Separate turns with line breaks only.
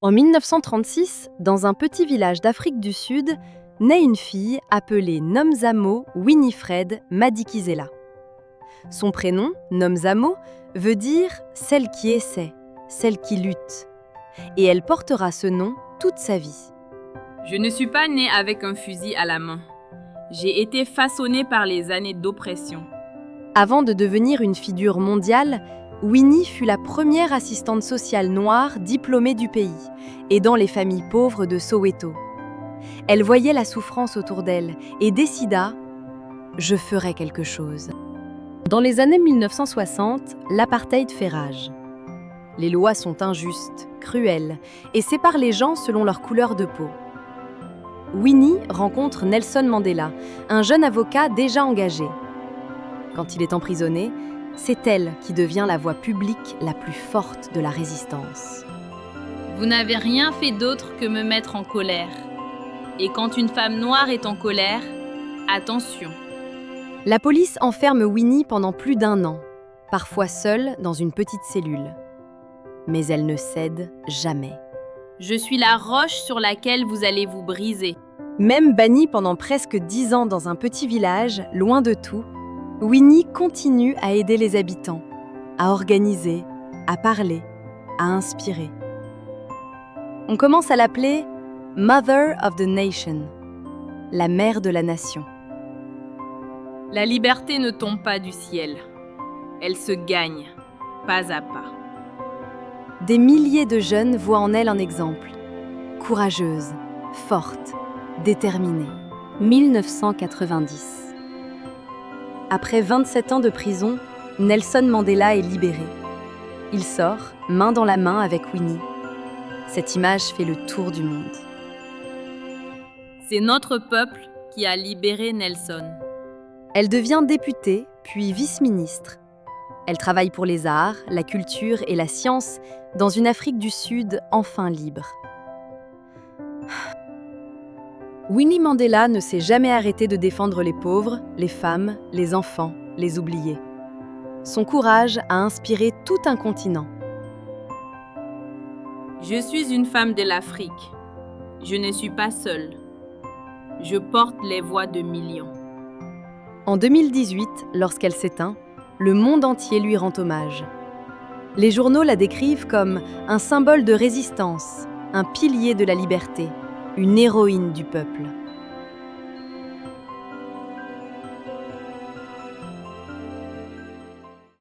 En 1936, dans un petit village d'Afrique du Sud, naît une fille appelée Nomzamo Winifred Madikizela. Son prénom, Nomzamo, veut dire « celle qui essaie », « celle qui lutte », et elle portera ce nom toute sa vie.
Je ne suis pas née avec un fusil à la main. J'ai été façonnée par les années d'oppression.
Avant de devenir une figure mondiale, Winnie fut la première assistante sociale noire diplômée du pays, aidant les familles pauvres de Soweto. Elle voyait la souffrance autour d'elle et décida « Je ferai quelque chose ». Dans les années 1960, l'apartheid fait rage. Les lois sont injustes, cruelles et séparent les gens selon leur couleur de peau. Winnie rencontre Nelson Mandela, un jeune avocat déjà engagé. Quand il est emprisonné, c'est elle qui devient la voix publique la plus forte de la résistance.
Vous n'avez rien fait d'autre que me mettre en colère. Et quand une femme noire est en colère, attention.
La police enferme Winnie pendant plus d'1 an, parfois seule dans une petite cellule. Mais elle ne cède jamais.
Je suis la roche sur laquelle vous allez vous briser.
Même bannie pendant presque 10 ans dans un petit village, loin de tout, Winnie continue à aider les habitants, à organiser, à parler, à inspirer. On commence à l'appeler « Mother of the Nation », la mère de la nation.
La liberté ne tombe pas du ciel. Elle se gagne, pas à pas.
Des milliers de jeunes voient en elle un exemple. Courageuse, forte, déterminée. 1990. Après 27 ans de prison, Nelson Mandela est libéré. Il sort, main dans la main avec Winnie. Cette image fait le tour du monde.
C'est notre peuple qui a libéré Nelson.
Elle devient députée, puis vice-ministre. Elle travaille pour les arts, la culture et la science dans une Afrique du Sud enfin libre. Winnie Mandela ne s'est jamais arrêtée de défendre les pauvres, les femmes, les enfants, les oubliés. Son courage a inspiré tout un continent.
Je suis une femme de l'Afrique. Je ne suis pas seule. Je porte les voix de millions.
En 2018, lorsqu'elle s'éteint, le monde entier lui rend hommage. Les journaux la décrivent comme un symbole de résistance, un pilier de la liberté, une héroïne du peuple.